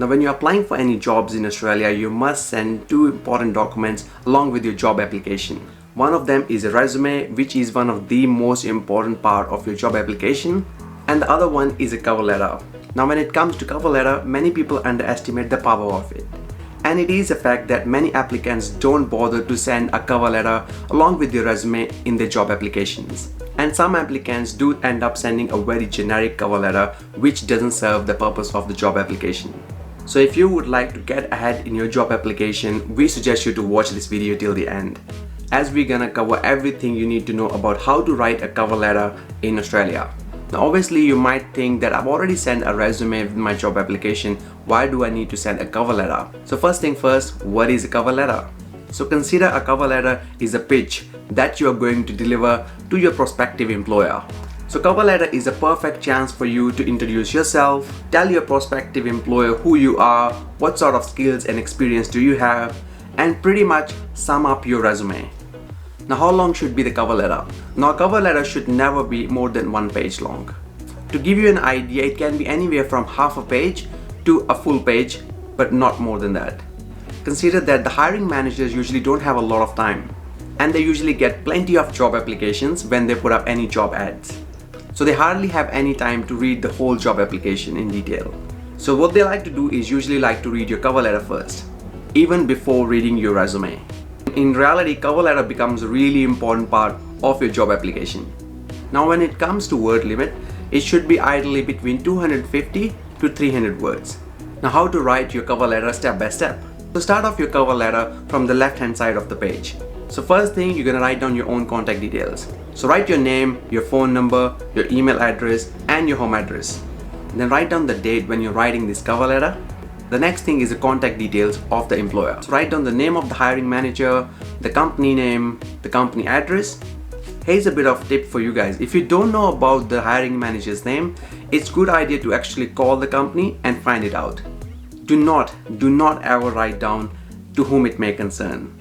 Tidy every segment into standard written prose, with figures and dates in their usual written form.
Now, when you're applying for any jobs in Australia, you must send two important documents along with your job application. One of them is a resume, which is one of the most important part of your job application, and the other one is a cover letter. Now, when it comes to cover letter, many people underestimate the power of it. And it is a fact that many applicants don't bother to send a cover letter along with their resume in their job applications. And some applicants do end up sending a very generic cover letter which doesn't serve the purpose of the job application. So if you would like to get ahead in your job application, we suggest you to watch this video till the end, as we're gonna cover everything you need to know about how to write a cover letter in Australia. Now obviously you might think that I've already sent a resume with my job application, why do I need to send a cover letter? So first thing first, what is a cover letter? So consider a cover letter is a pitch that you are going to deliver to your prospective employer. So cover letter is a perfect chance for you to introduce yourself, tell your prospective employer who you are, what sort of skills and experience do you have, and pretty much sum up your resume. Now how long should be the cover letter? Now a cover letter should never be more than 1 page long. To give you an idea, it can be anywhere from half a page to a full page, but not more than that. Consider that the hiring managers usually don't have a lot of time, and they usually get plenty of job applications when they put up any job ads. So they hardly have any time to read the whole job application in detail. So what they like to do is usually like to read your cover letter first, even before reading your resume. In reality, cover letter becomes a really important part of your job application. Now when it comes to word limit, it should be ideally between 250 to 300 words. Now how to write your cover letter step by step? So start off your cover letter from the left hand side of the page. So first thing, you're gonna write down your own contact details. So write your name, your phone number, your email address, and your home address. Then write down the date when you're writing this cover letter. The next thing is the contact details of the employer. So write down the name of the hiring manager, the company name, the company address. Here's a bit of tip for you guys. If you don't know about the hiring manager's name, it's a good idea to actually call the company and find it out. Do not ever write down to whom it may concern,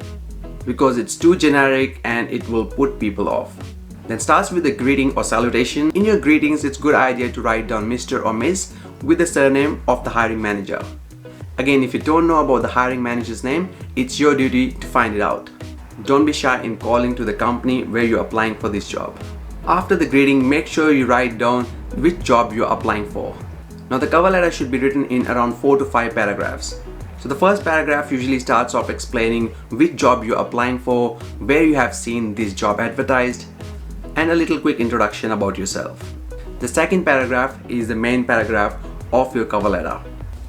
because it's too generic and it will put people off. Then starts with the greeting or salutation. In your greetings, it's a good idea to write down Mr. or Miss with the surname of the hiring manager. Again, if you don't know about the hiring manager's name, it's your duty to find it out. Don't be shy in calling to the company where you're applying for this job. After the greeting, make sure you write down which job you're applying for. Now the cover letter should be written in around 4 to 5 paragraphs. So the first paragraph usually starts off explaining which job you're applying for, where you have seen this job advertised, and a little quick introduction about yourself. The second paragraph is the main paragraph of your cover letter.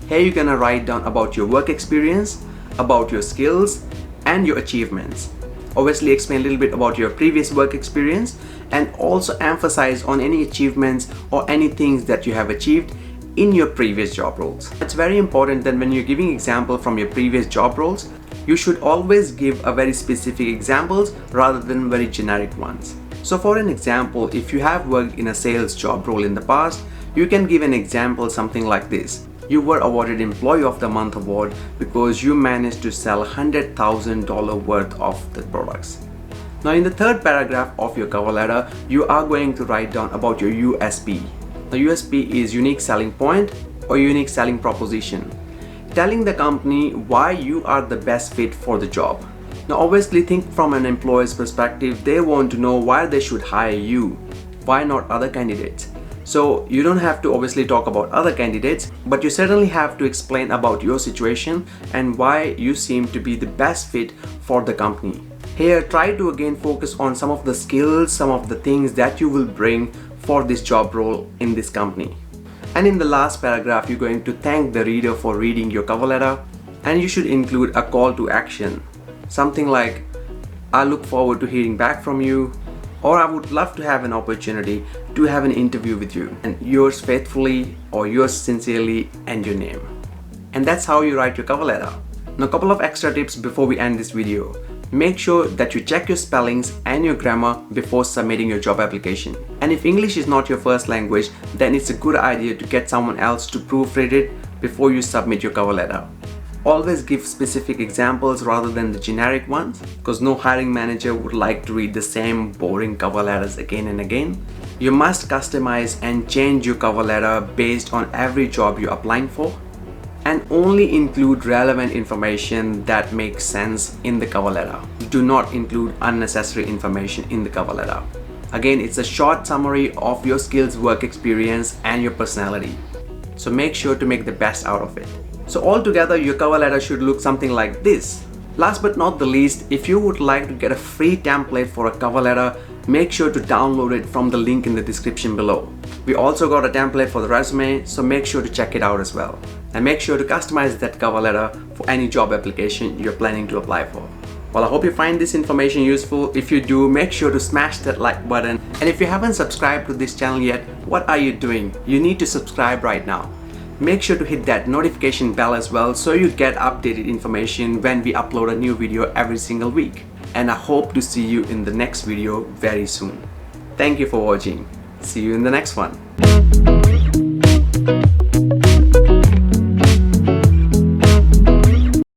Here you're gonna write down about your work experience, about your skills, and your achievements. Obviously explain a little bit about your previous work experience and also emphasize on any achievements or any things that you have achieved in your previous job roles. It's very important that when you're giving example from your previous job roles, you should always give a very specific examples rather than very generic ones. So for an example, if you have worked in a sales job role in the past, you can give an example something like this. You were awarded Employee of the Month award because you managed to sell $100,000 worth of the products. Now in the third paragraph of your cover letter, you are going to write down about your USP. The USP is unique selling point or unique selling proposition, telling the company why you are the best fit for the job. Now obviously think from an employer's perspective, they want to know why they should hire you, why not other candidates. So you don't have to obviously talk about other candidates, but you certainly have to explain about your situation and why you seem to be the best fit for the company. Here, try to again focus on some of the skills, some of the things that you will bring for this job role in this company. And in the last paragraph, you're going to thank the reader for reading your cover letter, and you should include a call to action. Something like, I look forward to hearing back from you, or I would love to have an opportunity to have an interview with you, and yours faithfully or yours sincerely and your name. And that's how you write your cover letter. Now a couple of extra tips before we end this video. Make sure that you check your spellings and your grammar before submitting your job application. And if English is not your first language, then it's a good idea to get someone else to proofread it before you submit your cover letter. Always give specific examples rather than the generic ones, because no hiring manager would like to read the same boring cover letters again and again. You must customize and change your cover letter based on every job you're applying for. and only include relevant information that makes sense in the cover letter. Do not include unnecessary information in the cover letter. Again, it's a short summary of your skills, work experience, and your personality. So make sure to make the best out of it. So altogether, your cover letter should look something like this. Last but not the least, if you would like to get a free template for a cover letter, make sure to download it from the link in the description below. We also got a template for the resume, so make sure to check it out as well. And make sure to customize that cover letter for any job application you're planning to apply for. Well, I hope you find this information useful. If you do, make sure to smash that like button. And if you haven't subscribed to this channel yet, what are you doing? You need to subscribe right now. Make sure to hit that notification bell as well so you get updated information when we upload a new video every single week. And I hope to see you in the next video very soon. Thank you for watching. See you in the next one.